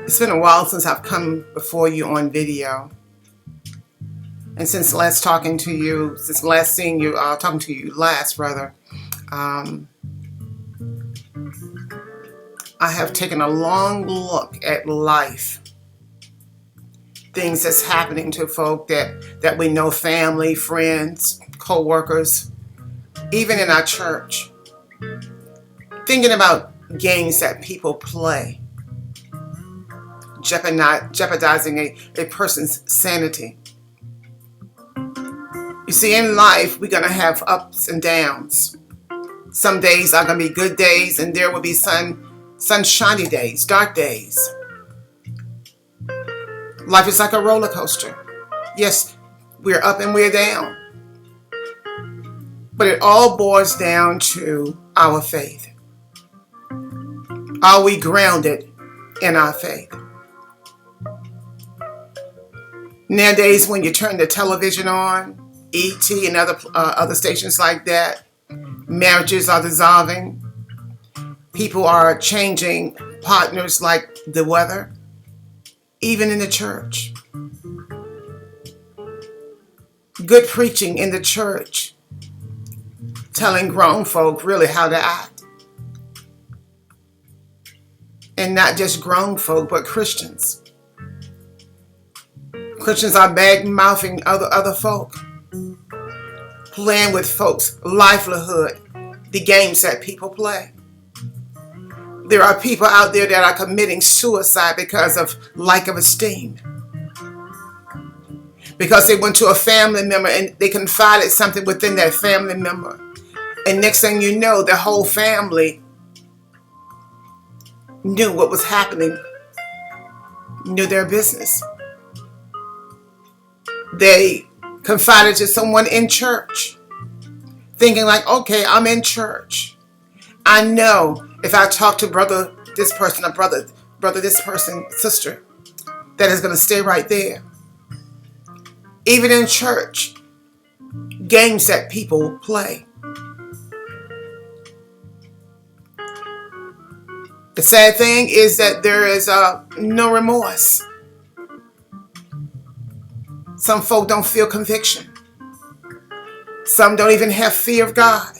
It's been a while since I've come before you on video. And since last talking to you, since last seeing you, talking to you last rather, I have taken a long look at life. Things that's happening to folk that we know, family, friends, co-workers, even in our church. Thinking about games that people play, jeopardizing a person's sanity. You see, in life, we're going to have ups and downs. Some days are going to be good days, and there will be sunshiny days, dark days. Life is like a roller coaster. Yes, we're up and we're down. But it all boils down to our faith. Are we grounded in our faith? Nowadays, when you turn the television on, ET and other stations like that, marriages are dissolving. People are changing partners like the weather, even in the church. Good preaching in the church, telling grown folk really how to act. And not just grown folk, but Christians. Christians are bad-mouthing other folk, playing with folks' livelihood, the games that people play. There are people out there that are committing suicide because of lack of esteem. Because they went to a family member and they confided something within that family member. And next thing you know, the whole family knew what was happening, knew their business. They confided to someone in church, thinking like, okay, I'm in church. I know if I talk to brother this person, or brother this person, sister, that is going to stay right there. Even in church, games that people play. The sad thing is that there is no remorse. Some folk don't feel conviction. Some don't even have fear of God.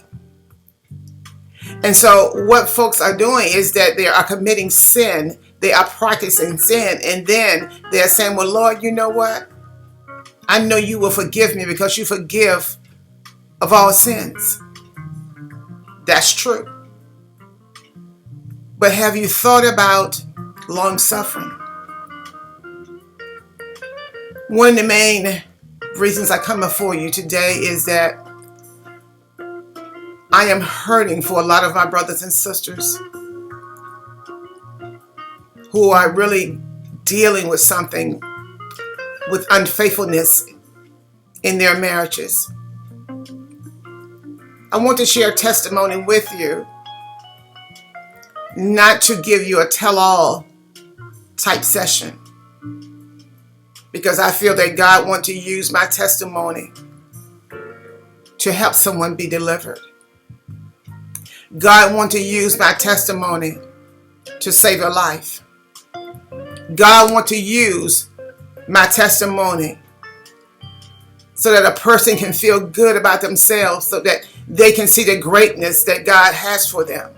And so what folks are doing is that they are committing sin. They are practicing sin. And then they're saying, well, Lord, you know what? I know you will forgive me because you forgive of all sins. That's true. But have you thought about long suffering? One of the main reasons I come before you today is that I am hurting for a lot of my brothers and sisters who are really dealing with something, with unfaithfulness in their marriages. I want to share testimony with you, not to give you a tell-all type session, because I feel that God wants to use my testimony to help someone be delivered. God wants to use my testimony to save a life. God wants to use my testimony so that a person can feel good about themselves, so that they can see the greatness that God has for them.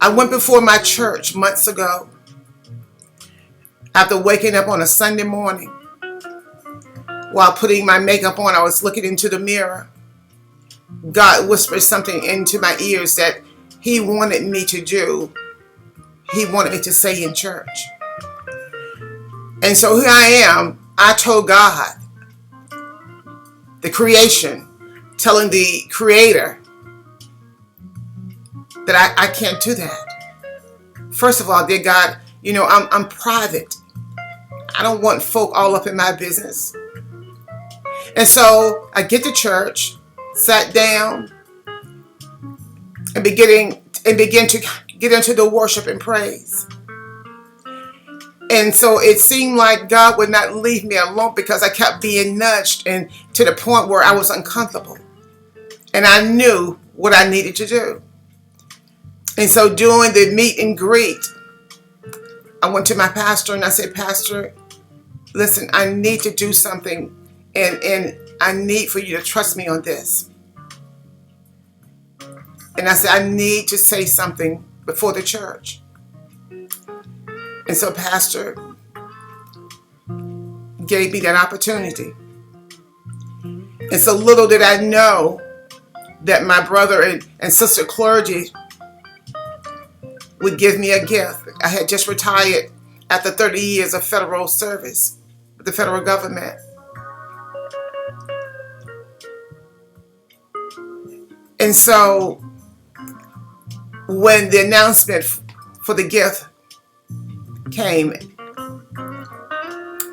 I went before my church months ago. After waking up on a Sunday morning, while putting my makeup on, I was looking into the mirror. God whispered something into my ears that He wanted me to do. He wanted me to say in church. And so here I am. I told God, the creation, telling the Creator that I can't do that. First of all, dear God, you know, I'm private. I don't want folk all up in my business. And so I get to church, sat down, and begin to get into the worship and praise. And so it seemed like God would not leave me alone, because I kept being nudged, and to the point where I was uncomfortable. And I knew what I needed to do. And so during the meet and greet, I went to my pastor and I said, Pastor, listen, I need to do something, and I need for you to trust me on this. And I said, I need to say something before the church. And so Pastor gave me that opportunity. And so little did I know that my brother and sister clergy would give me a gift. I had just retired after 30 years of federal service with the federal government. And so when the announcement for the gift came,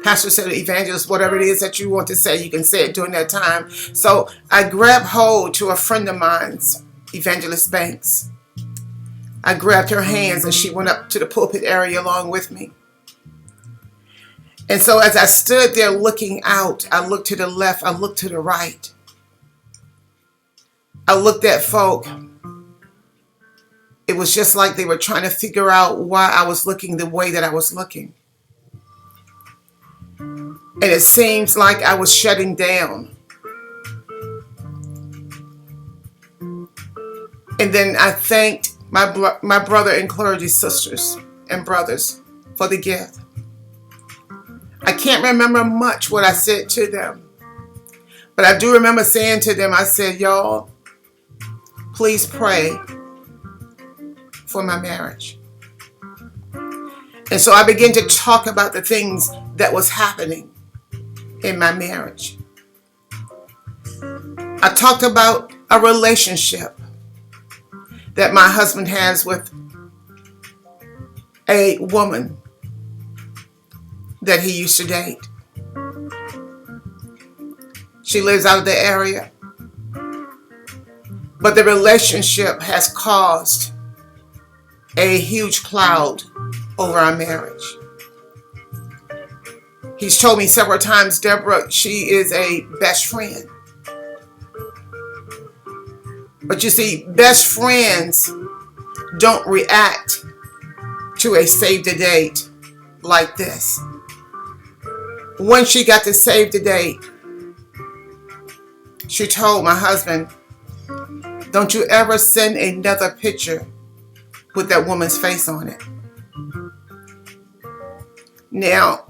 Pastor said, Evangelist, whatever it is that you want to say, you can say it during that time. So I grabbed hold to a friend of mine's, Evangelist Banks. I grabbed her hands and she went up to the pulpit area along with me. And so as I stood there looking out, I looked to the left, I looked to the right. I looked at folk. It was just like they were trying to figure out why I was looking the way that I was looking. And it seems like I was shutting down. And then I thanked my brother and clergy sisters and brothers for the gift. I can't remember much what I said to them, but I do remember saying to them, I said, y'all, please pray for my marriage. And so I began to talk about the things that was happening in my marriage. I talked about a relationship that my husband has with a woman that he used to date. She lives out of the area, but the relationship has caused a huge cloud over our marriage. He's told me several times, Deborah, she is a best friend. But you see, best friends don't react to a save the date like this. When she got to save the date, she told my husband, don't you ever send another picture with that woman's face on it. Now,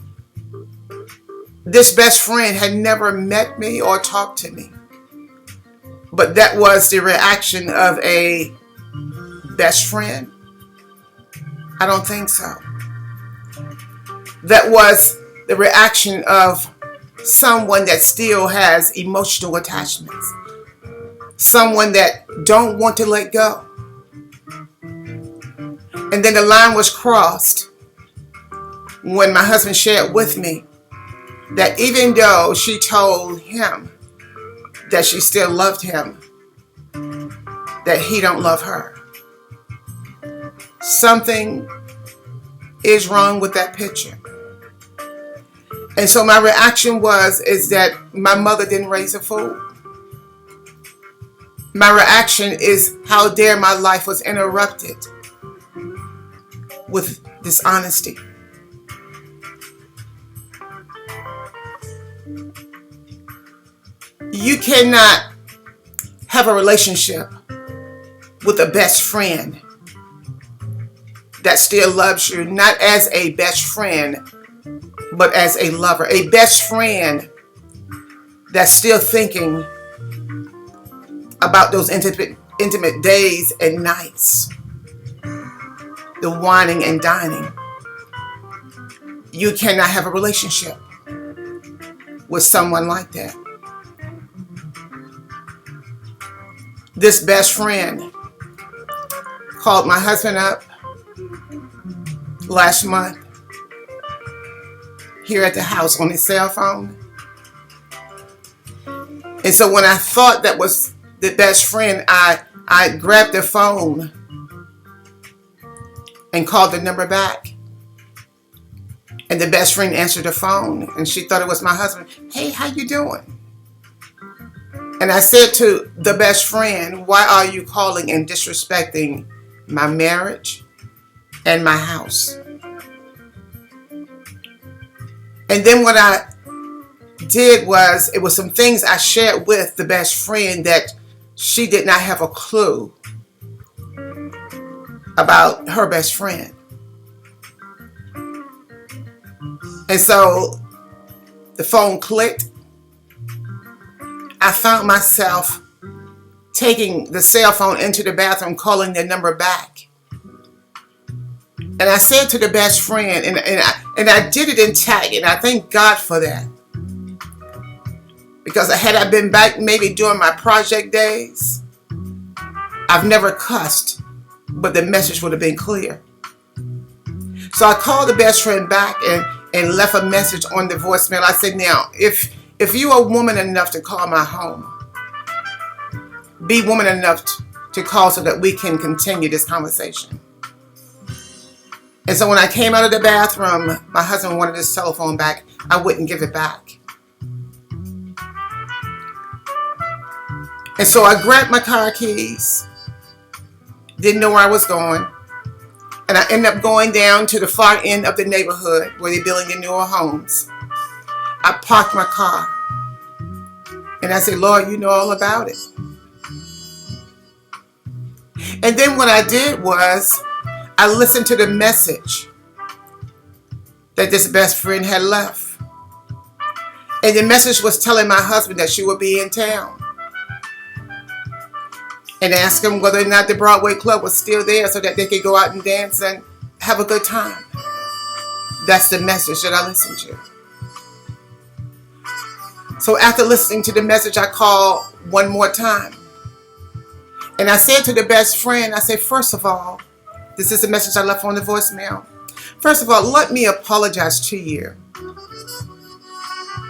this best friend had never met me or talked to me. But that was the reaction of a best friend? I don't think so. That was the reaction of someone that still has emotional attachments. Someone that don't want to let go. And then the line was crossed when my husband shared with me that even though she told him that she still loved him, that he don't love her. Something is wrong with that picture. And so my reaction is that my mother didn't raise a fool. My reaction is, how dare my life was interrupted with dishonesty. You cannot have a relationship with a best friend that still loves you, not as a best friend, but as a lover. A best friend that's still thinking about those intimate days and nights, the whining and dining. You cannot have a relationship with someone like that. This best friend called my husband up last month here at the house on his cell phone. And so when I thought that was the best friend, I grabbed the phone and called the number back. And the best friend answered the phone and she thought it was my husband. Hey, how you doing? And I said to the best friend, why are you calling and disrespecting my marriage, and my house. And then what I did was, it was some things I shared with the best friend that she did not have a clue about her best friend. And so the phone clicked. I found myself taking the cell phone into the bathroom, calling the number back. And I said to the best friend, and I did it in tag, and I thank God for that. Because had I been back maybe during my project days, I've never cussed, but the message would have been clear. So I called the best friend back and left a message on the voicemail. I said, now, if you are woman enough to call my home, be woman enough to call so that we can continue this conversation. And so when I came out of the bathroom, my husband wanted his telephone back. I wouldn't give it back. And so I grabbed my car keys, didn't know where I was going, and I ended up going down to the far end of the neighborhood where they're building the newer homes. I parked my car, and I said, Lord, you know all about it. And then what I did was, I listened to the message that this best friend had left. And the message was telling my husband that she would be in town. And ask him whether or not the Broadway Club was still there so that they could go out and dance and have a good time. That's the message that I listened to. So after listening to the message, I called one more time. And I said to the best friend, I said, first of all, this is the message I left on the voicemail. First of all, let me apologize to you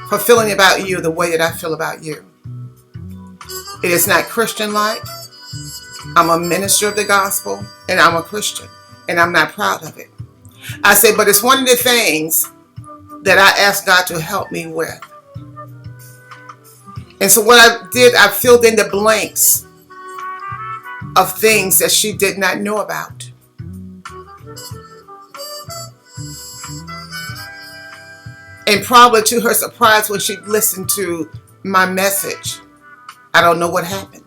for feeling about you the way that I feel about you. It is not Christian-like. I'm a minister of the gospel, and I'm a Christian, and I'm not proud of it. I said, but it's one of the things that I asked God to help me with. And so what I did, I filled in the blanks of things that she did not know about. And probably to her surprise, when she listened to my message, I don't know what happened.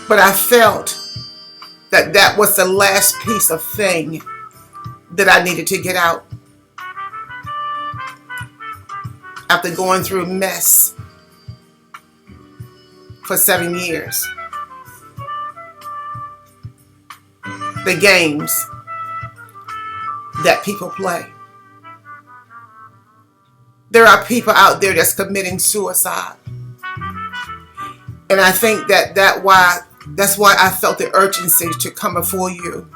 But I felt that that was the last piece of thing that I needed to get out. After going through mess for 7 years. The games that people play. There are people out there that's committing suicide. And I think that's why I felt the urgency to come before you.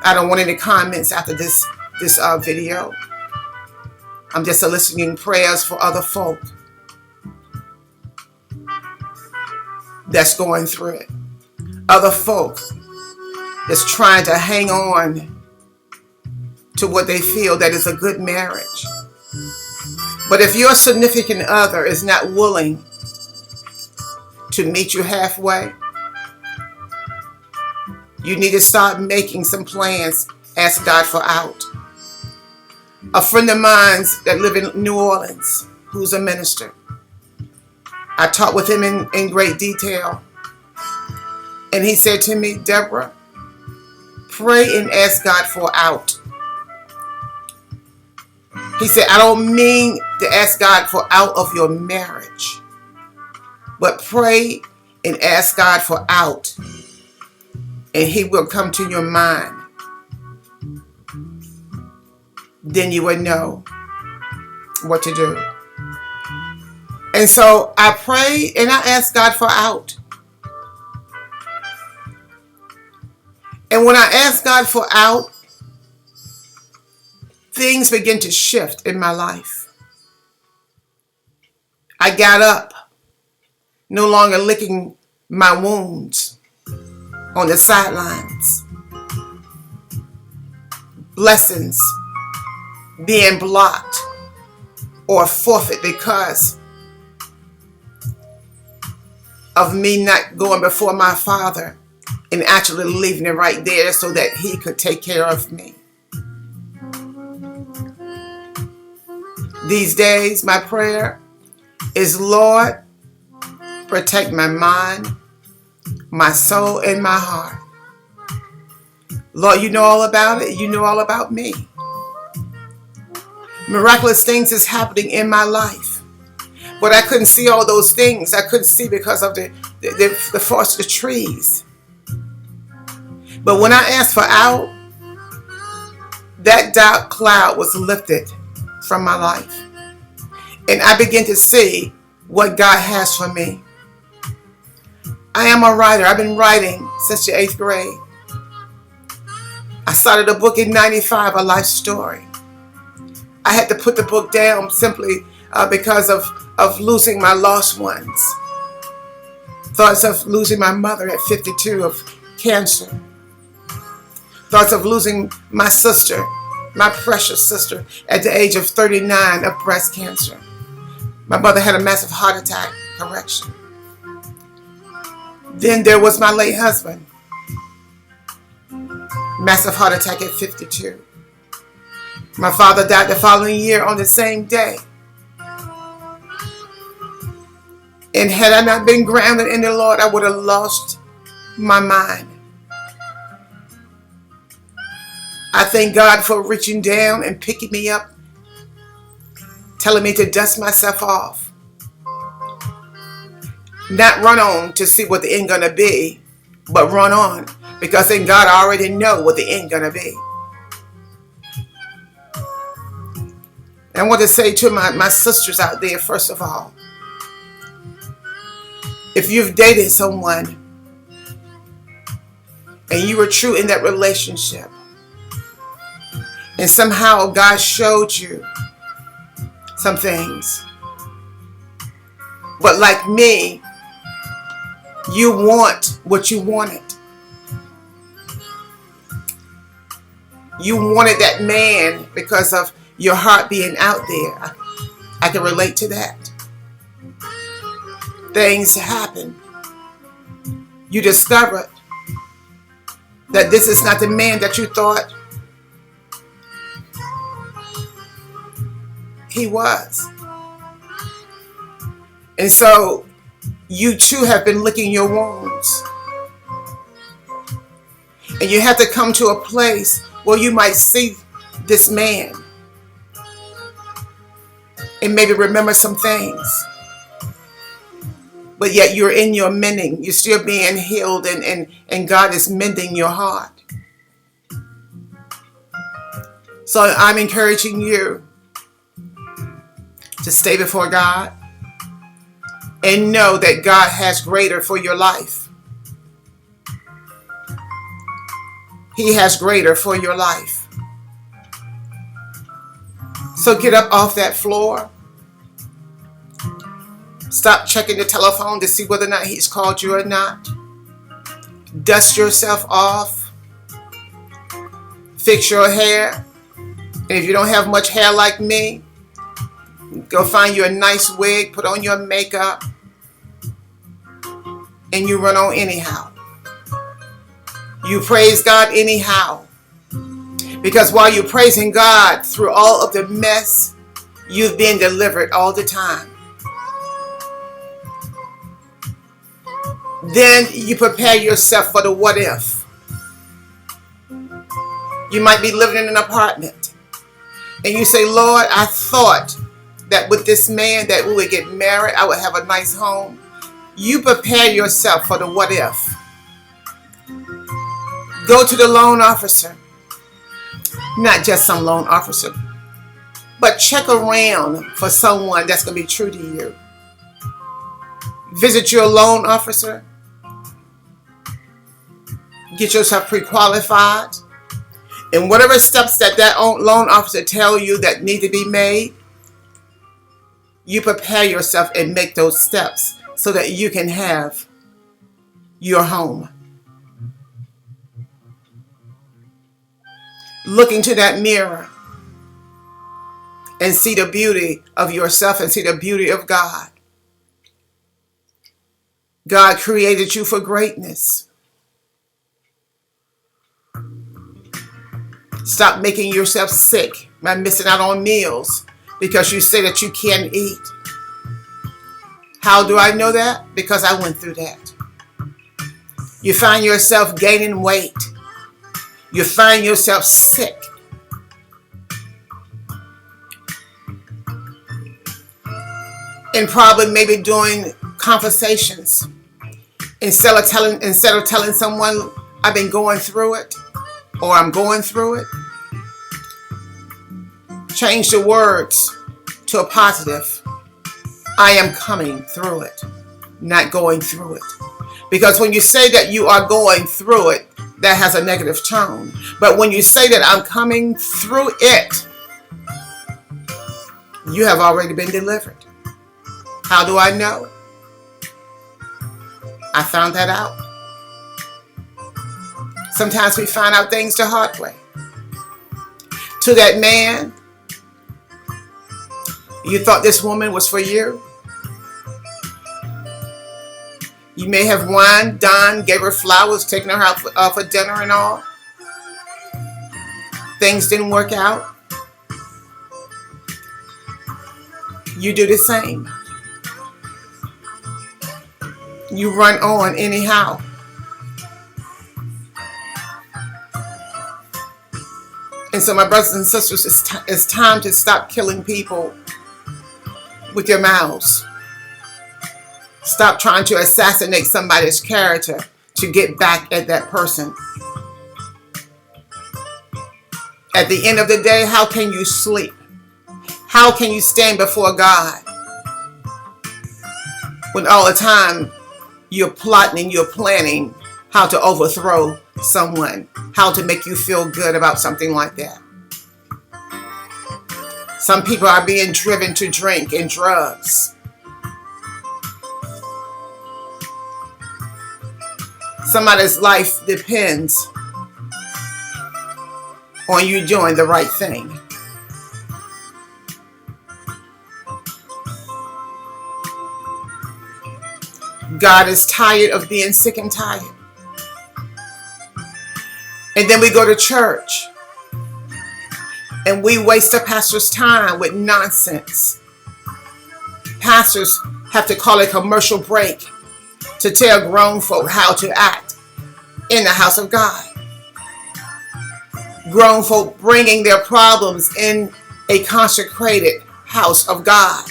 I don't want any comments after this video. I'm just soliciting prayers for other folk that's going through it. Other folk that's trying to hang on to what they feel that is a good marriage. But if your significant other is not willing to meet you halfway, you need to start making some plans. Ask God for out. A friend of mine that lives in New Orleans, who's a minister, I talked with him in great detail. And he said to me, Deborah, pray and ask God for out. He said, I don't mean to ask God for out of your marriage, but pray and ask God for out, and He will come to your mind. Then you would know what to do. And so I pray and I ask God for out. And when I ask God for out, things begin to shift in my life. I got up, no longer licking my wounds on the sidelines. Blessings being blocked or forfeit because of me not going before my Father and actually leaving it right there so that He could take care of me. These days, my prayer is, Lord, protect my mind, my soul, and my heart. Lord, you know all about it. You know all about me. Miraculous things is happening in my life. But I couldn't see all those things. I couldn't see because of the forest of the trees. But when I asked for out, that dark cloud was lifted from my life. And I began to see what God has for me. I am a writer. I've been writing since the 8th grade. I started a book in 95, a life story. I had to put the book down simply because of losing my lost ones. Thoughts of losing my mother at 52 of cancer. Thoughts of losing my sister, my precious sister, at the age of 39 of breast cancer. My mother had a massive heart attack, correction. Then there was my late husband. Massive heart attack at 52. My father died the following year on the same day. And had I not been grounded in the Lord, I would have lost my mind. I thank God for reaching down and picking me up, telling me to dust myself off. Not run on to see what the end gonna be, but run on because then God already know what the end gonna be. And I want to say to my sisters out there, first of all, if you've dated someone and you were true in that relationship, and somehow God showed you some things, but like me, you want what you wanted. You wanted that man because of your heart being out there. I can relate to that. Things happen. You discovered that this is not the man that you thought he was. And so you too have been licking your wounds. And you have to come to a place where you might see this man and maybe remember some things. But yet you're in your mending. You're still being healed and God is mending your heart. So I'm encouraging you to stay before God and know that God has greater for your life. He has greater for your life. So get up off that floor. Stop checking the telephone to see whether or not he's called you or not. Dust yourself off. Fix your hair. And if you don't have much hair like me, go find you a nice wig, put on your makeup, and you run on anyhow. You praise God anyhow. Because while you're praising God through all of the mess, you've been delivered all the time. Then you prepare yourself for the what if. You might be living in an apartment and you say, Lord, I thought that with this man that we would get married, I would have a nice home. You prepare yourself for the what if. Go to the loan officer. Not just some loan officer, but check around for someone that's going to be true to you. Visit your loan officer. Get yourself pre-qualified. And whatever steps that loan officer tell you that need to be made, you prepare yourself and make those steps so that you can have your home. Look into that mirror and see the beauty of yourself and see the beauty of God. God created you for greatness. Stop making yourself sick by missing out on meals because you say that you can't eat. How do I know that? Because I went through that. You find yourself gaining weight. You find yourself sick. And probably maybe doing conversations. Instead of telling someone I've been going through it or I'm going through it, change the words to a positive. I am coming through it, not going through it. Because when you say that you are going through it, that has a negative tone. But when you say that I'm coming through it, you have already been delivered. How do I know? I found that out. Sometimes we find out things the hard way. To that man, you thought this woman was for you. You may have won, done, gave her flowers, taken her out for dinner and all. Things didn't work out. You do the same. You run on anyhow. And so my brothers and sisters, it's time to stop killing people with your mouths. Stop trying to assassinate somebody's character to get back at that person. At the end of the day, how can you sleep? How can you stand before God when all the time you're plotting and you're planning how to overthrow someone, how to make you feel good about something like that? Some people are being driven to drink and drugs. Somebody's life depends on you doing the right thing. God is tired of being sick and tired. And then we go to church and we waste a pastor's time with nonsense. Pastors have to call a commercial break to tell grown folk how to act in the house of God. Grown folk bringing their problems in a consecrated house of God.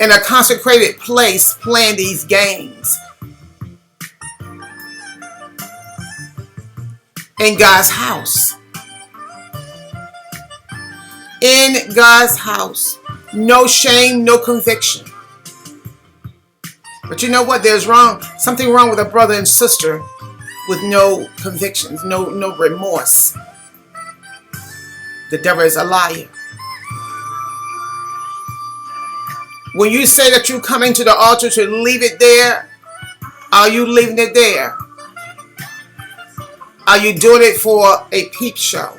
In a consecrated place, playing these games. In God's house. In God's house. No shame, no conviction. But you know what? There's something wrong with a brother and sister with no convictions, no remorse. The devil is a liar. When you say that you're coming to the altar to leave it there, are you leaving it there? Are you doing it for a peep show?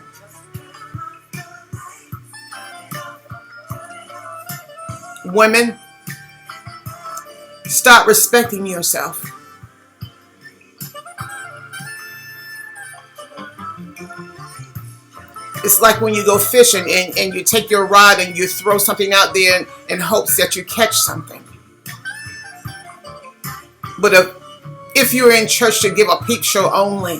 Women, stop respecting yourself. It's like when you go fishing and you take your rod and you throw something out there in hopes that you catch something. But if you're in church to give a peep show only,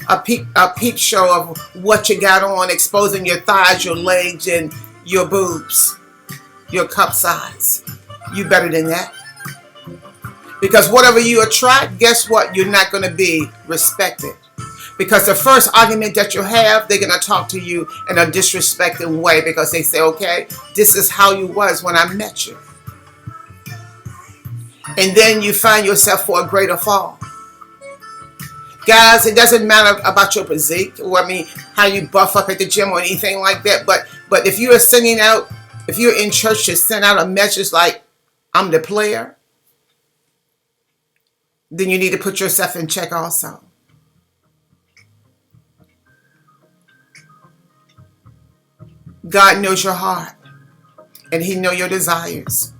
a peep show of what you got on, exposing your thighs, your legs, and your boobs, your cup size, you better than that. Because whatever you attract, guess what? You're not going to be respected. Because the first argument that you have, they're going to talk to you in a disrespecting way because they say, okay, this is how you was when I met you. And then you find yourself for a greater fall. Guys, it doesn't matter about your physique or how you buff up at the gym or anything like that. But if you are sending out, if you're in church to send out a message like, I'm the player, then you need to put yourself in check also. God knows your heart and He knows your desires.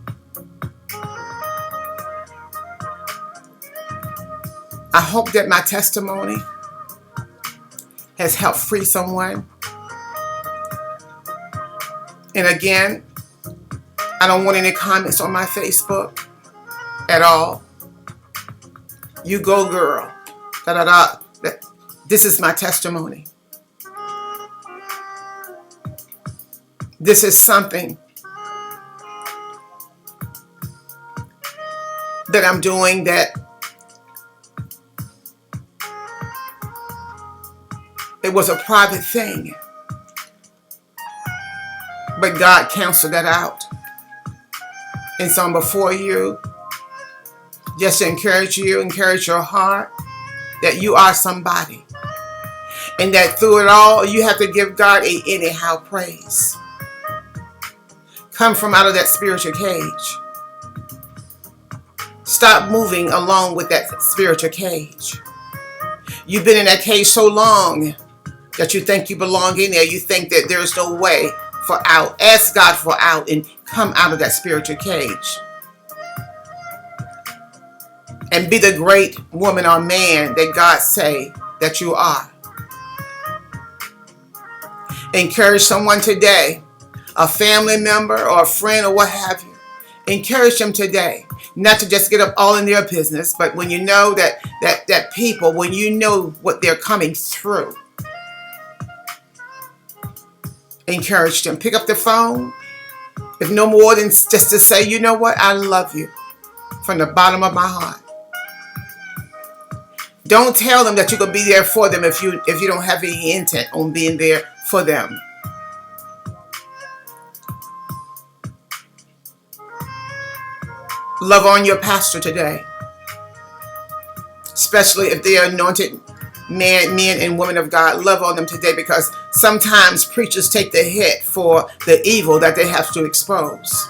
hope that my testimony has helped free someone. And again, I don't want any comments on my Facebook at all. You go, girl. Da, da, da. This is my testimony. This is something that I'm doing that it was a private thing. But God canceled that out. And so I'm before you just to encourage you, encourage your heart that you are somebody. And that through it all, you have to give God a anyhow praise. Come from out of that spiritual cage. Stop moving along with that spiritual cage. You've been in that cage so long that you think you belong in there. You think that there's no way for out. Ask God for out and come out of that spiritual cage. And be the great woman or man that God say that you are. Encourage someone today, a family member or a friend or what have you. Encourage them today, not to just get up all in their business, but when you know that people, when you know what they're coming through, encourage them. Pick up the phone, if no more than just to say, you know what, I love you from the bottom of my heart. Don't tell them that you're going to be there for them if you don't have any intent on being there for them. Love on your pastor today, especially if they are anointed men and women of God. Love on them today, because sometimes preachers take the hit for the evil that they have to expose.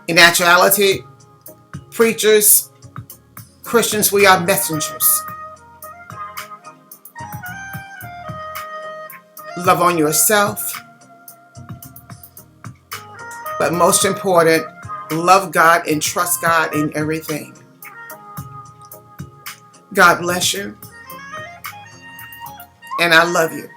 In actuality, preachers, Christians, we are messengers. Love on yourself. But most important, love God and trust God in everything. God bless you. And I love you.